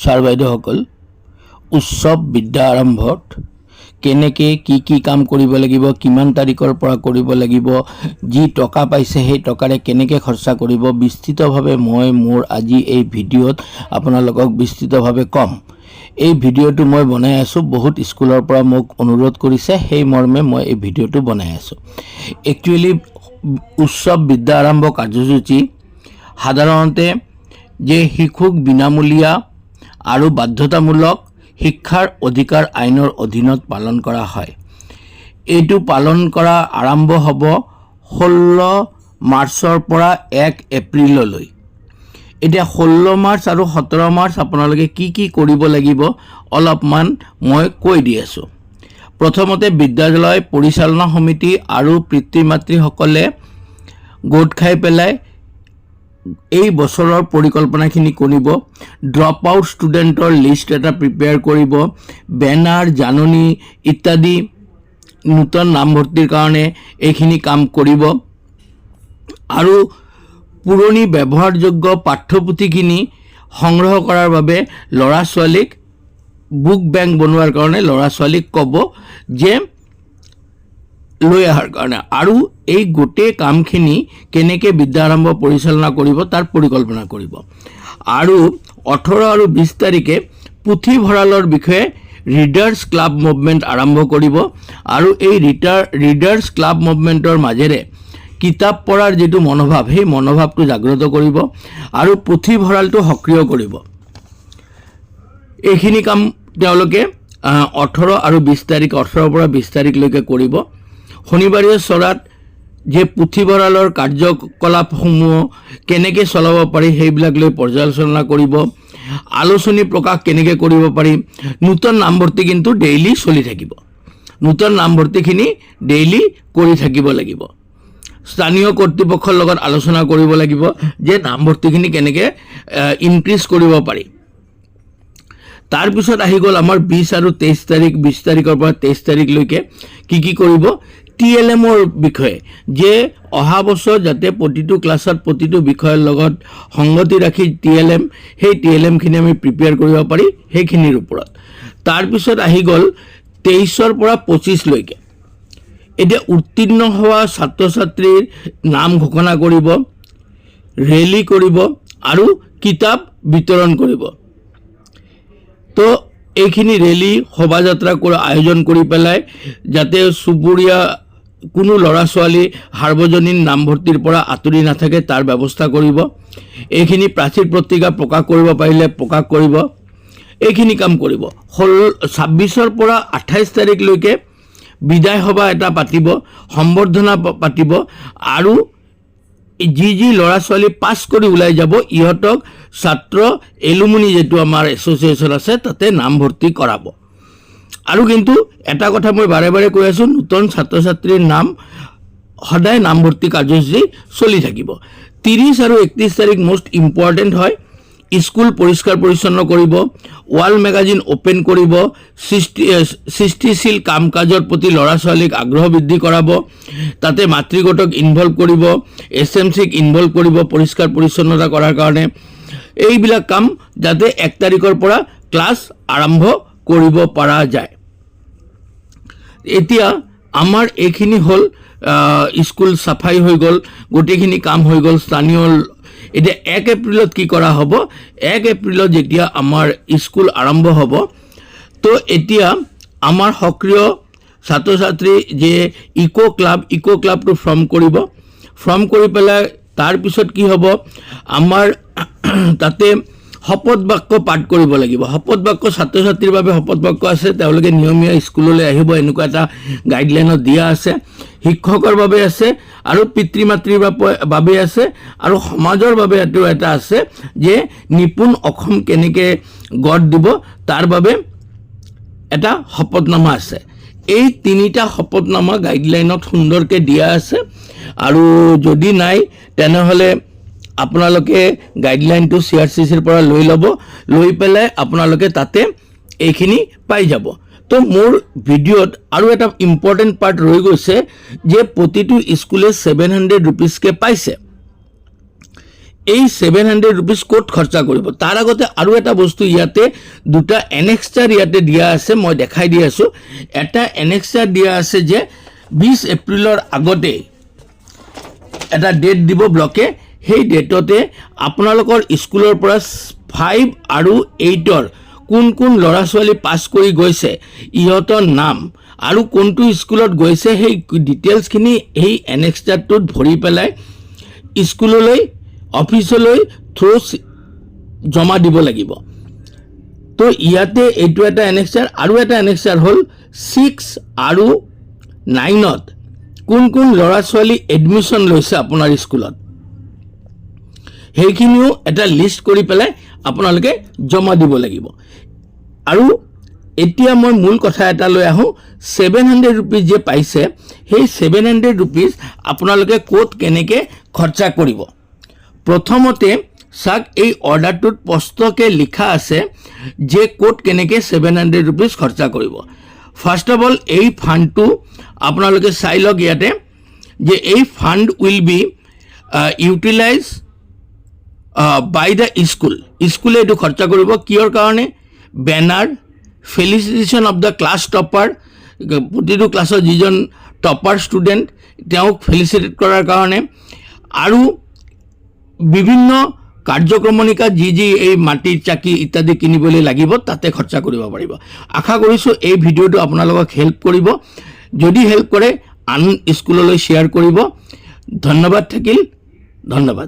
Sir বাইদেউসকল, উৎসৱ বিদ্যা আৰম্ভত কেনেকৈ কি কাম কৰিব লাগিব, কিমান তাৰিখৰ পৰা কৰিব লাগিব, যি টকা পাইছে সেই টকাৰে কেনেকৈ খৰচা কৰিব, বিস্তৃতভাৱে মই মোৰ আজি এই ভিডিঅ'ত আপোনালোকক বিস্তৃতভাৱে ক'ম। এই ভিডিঅ'টো মই বনাই আছোঁ, বহুত স্কুলৰ পৰা মোক অনুৰোধ কৰিছে, সেই মৰ্মে মই এই ভিডিঅ'টো বনাই আছোঁ। একচুৱেলি উৎসৱ বিদ্যা আৰম্ভ কাৰ্যসূচী সাধাৰণতে যে শিশুক বিনামূলীয়া আৰু বাধ্যতামূলক শিক্ষাৰ অধিকাৰ আইনৰ অধীনত পালন কৰা হয়। এইটো পালন কৰা আৰম্ভ হ'ব 16 মাৰ্চৰ পৰা 1 এপ্ৰিললৈ। এতিয়া 16 মাৰ্চ আৰু 17 মাৰ্চ আপোনালোকে কি কৰিব লাগিব অলপমান মই কৈ দি আছোঁ। প্ৰথমতে বিদ্যালয় পৰিচালনা সমিতি আৰু পিতৃ মাতৃসকলে গোট খাই পেলাই এই বছৰৰ পৰিকল্পনাখিনি কৰিব। ড্ৰপ আউট ষ্টুডেণ্টৰ লিষ্ট এটা প্ৰিপেয়াৰ কৰিব, বেনাৰ জাননী ইত্যাদি নূতন নামভৰ্তিৰ কাৰণে এইখিনি কাম কৰিব। আৰু পুৰণি ব্যৱহাৰযোগ্য পাঠ্যপুথিখিনি সংগ্ৰহ কৰাৰ বাবে ল'ৰা ছোৱালীক বুক বেংক বনোৱাৰ কাৰণে ল'ৰা ছোৱালীক ক'ব যে লৈ অহাৰ কাৰণে, আৰু এই গোটেই কামখিনি কেনেকৈ বিদ্যা আৰম্ভ পৰিচালনা কৰিব তাৰ পৰিকল্পনা কৰিব। আৰু 18 আৰু 20 তাৰিখে পুথিভঁৰালৰ বিষয়ে ৰিডাৰ্ছ ক্লাব মুভমেণ্ট আৰম্ভ কৰিব। আৰু এই ৰিডাৰ্ছ ক্লাব মুভমেণ্টৰ মাজেৰে কিতাপ পঢ়াৰ যিটো মনোভাৱ, সেই মনোভাৱটো জাগ্ৰত কৰিব আৰু পুথিভঁৰালটো সক্ৰিয় কৰিব। এইখিনি কাম তেওঁলোকে 18 আৰু 20 তাৰিখ 18ৰ পৰা 20 তাৰিখলৈকে কৰিব। শনিবাৰীয়া চৰাত যে পুথিভঁৰালৰ কাৰ্যকলাপসমূহ কেনেকৈ চলাব পাৰি সেইবিলাক লৈ পৰ্যালোচনা কৰিব। আলোচনী প্ৰকাশ কেনেকৈ কৰিব পাৰি। নূতন নামভৰ্তি কিন্তু ডেইলি চলি থাকিব, নূতন নামভৰ্তিখিনি ডেইলি কৰি থাকিব লাগিব। স্থানীয় কৰ্তৃপক্ষৰ লগত আলোচনা কৰিব লাগিব যে নামভৰ্তিখিনি কেনেকৈ ইনক্ৰিজ কৰিব পাৰি। তাৰপিছত আহি গ'ল আমাৰ 20 আৰু 23 তাৰিখ, 20 তাৰিখৰ পৰা 23 তাৰিখলৈকে কি কৰিব। TLMৰ বিষয়ে যে অহা বছৰ যাতে প্ৰতিটো ক্লাছত প্ৰতিটো বিষয়ৰ লগত সংগতি ৰাখি সেই TLMখিনি আমি প্ৰিপেয়াৰ কৰিব পাৰি সেইখিনিৰ ওপৰত। তাৰপিছত আহি গ'ল 23ৰ পৰা 25লৈকে। এতিয়া উত্তীৰ্ণ হোৱা ছাত্ৰ ছাত্ৰীৰ নাম ঘোষণা কৰিব, ৰেলী কৰিব আৰু কিতাপ বিতৰণ কৰিব। তো এইখিনি ৰেলী শোভাযাত্ৰা আয়োজন কৰি পেলাই যাতে চুবুৰীয়া কোনো ল'ৰা ছোৱালী সাৰ্বজনীন নামভৰ্তিৰ পৰা আঁতৰি নাথাকে তাৰ ব্যৱস্থা কৰিব। এইখিনি প্ৰাচীৰ পত্ৰিকা প্ৰকাশ কৰিব পাৰিলে প্ৰকাশ কৰিব। এইখিনি কাম কৰিব। 26ৰ পৰা 28 তাৰিখলৈকে বিদায় সভা এটা পাতিব, সম্বৰ্ধনা পাতিব, আৰু যি ল'ৰা ছোৱালী পাছ কৰি ওলাই যাব ইহঁতক ছাত্ৰ এলুমিনি যিটো আমাৰ এছ'চিয়েশ্যন আছে তাতে নামভৰ্তি কৰাব। আৰু কিন্তু এটা কথা মই বাৰে বাৰে কৈ আছোঁ, নতুন ছাত্ৰ ছাত্ৰীৰ নাম সদায় নামভৰ্তি কাৰ্যসূচী চলি থাকিব। 30 আৰু 31 তাৰিখ মোষ্ট ইম্পৰ্টেণ্ট হয়। স্কুল পৰিষ্কাৰ পৰিচ্ছন্ন কৰিব, ৱাল মেগাজিন অ'পেন কৰিব, সৃষ্টিশীল কাম কাজৰ প্ৰতি ল'ৰা ছোৱালীক আগ্ৰহ বৃদ্ধি কৰাব, তাতে মাতৃগোটক ইনভলভ কৰিব, SMCক ইনভলভ কৰিব পৰিষ্কাৰ পৰিচ্ছন্নতা কৰাৰ কাৰণে। এইবিলাক কাম যাতে 1 তাৰিখৰ পৰা ক্লাছ আৰম্ভ কৰিব পৰা যায়। এতিয়া আমাৰ এইখিনি হ'ল স্কুল চাফাই হৈ গ'ল, গোটেইখিনি কাম হৈ গ'ল স্থানীয়। এতিয়া 1 এপ্ৰিলত কি কৰা হ'ব, 1 এপ্ৰিলত যেতিয়া আমাৰ স্কুল আৰম্ভ হ'ব, তো এতিয়া আমাৰ সক্ৰিয় ছাত্ৰ ছাত্ৰী যে ইক' ক্লাবটো ফৰ্ম কৰিব। ফৰ্ম কৰি পেলাই তাৰপিছত কি হ'ব, আমাৰ তাতে শপত বাক্য পাঠ কৰিব লাগিব। শপত বাক্য ছাত্ৰ ছাত্ৰীৰ বাবে শপত বাক্য আছে, তেওঁলোকে নিয়মীয়া স্কুললৈ আহিব এনেকুৱা এটা গাইডলাইনত দিয়া আছে। শিক্ষকৰ বাবে আছে আৰু পিতৃ মাতৃৰ বাবে আছে, আৰু সমাজৰ বাবে এটা আছে যে নিপুণ অসম কেনেকৈ গঢ় দিব তাৰ বাবে এটা শপতনামা আছে। এই 3টা শপতনামা গাইডলাইনত সুন্দৰকৈ দিয়া আছে। আৰু যদি নাই তেনেহ'লে আপোনালোকে গাইডলাইনটো CRCCৰ পৰা লৈ ল'ব, লৈ পেলাই আপোনালোকে তাতে এইখিনি পাই যাব। তো মোৰ ভিডিঅ'ত আৰু এটা ইম্পৰ্টেণ্ট পাৰ্ট ৰৈ গৈছে যে প্ৰতিটো স্কুলে 700 ৰুপিজকৈ পাইছে। এই 700 rupees ক'ত খৰচা কৰিব। তাৰ আগতে আৰু এটা বস্তু ইয়াতে দুটা এনেক্সাৰ ইয়াতে দিয়া আছে, মই দেখাই দি আছোঁ। এটা এনেক্সাৰ দিয়া আছে যে 20 এপ্ৰিলৰ আগতে এটা ডেট দিব ব্লকে, সেই ডেটতে আপোনালোকৰ স্কুলৰ পৰা 5 আৰু 8ৰ কোন কোন ল'ৰা ছোৱালী পাছ কৰি গৈছে, ইহঁতৰ নাম আৰু কোনটো স্কুলত গৈছে, সেই ডিটেইলছখিনি এই এনেক্সাৰটোত ভৰি পেলাই স্কুললৈ অফিচলৈ থ্ৰু জমা দিব লাগিব। তো ইয়াতে এইটো এটা এনেক্সাৰ। আৰু এটা এনেক্সাৰ হ'ল 6 আৰু 9ত কোন কোন ল'ৰা ছোৱালী এডমিশ্যন লৈছে আপোনাৰ স্কুলত, সেইখিনিও এটা লিষ্ট কৰি পেলাই আপোনালোকে জমা দিব লাগিব। আৰু এতিয়া মই মূল কথা এটা লৈ আহোঁ। 700 rupees যে পাইছে, সেই 700 rupees আপোনালোকে ক'ত কেনেকৈ খৰচা কৰিব। প্ৰথমতে চাওক, এই অৰ্ডাৰটোত স্পষ্টকৈ লিখা আছে যে ক'ত কেনেকৈ 700 rupees খৰচা কৰিব। ফাৰ্ষ্ট অফ অল এই ফাণ্ডটো আপোনালোকে চাই লওক ইয়াতে যে এই fund will be utilize by the স্কুলে এইটো খৰচা কৰিব। কিহৰ কাৰণে? Banner, felicitation of the class topper, প্ৰতিটো ক্লাছৰ যিজন টপাৰ ষ্টুডেণ্ট তেওঁক ফেলিচিটেট কৰাৰ কাৰণে, আৰু বিভিন্ন কাৰ্যক্ৰমণিকা যি এই মাটি চাকি ইত্যাদি কিনিবলৈ লাগিব তাতে খৰচা কৰিব পাৰিব। আশা কৰিছোঁ এই ভিডিঅ'টো আপোনালোকক হেল্প কৰিব। যদি হেল্প কৰে আন স্কুললৈ শ্বেয়াৰ কৰিব। ধন্যবাদ থাকিল। ধন্যবাদ।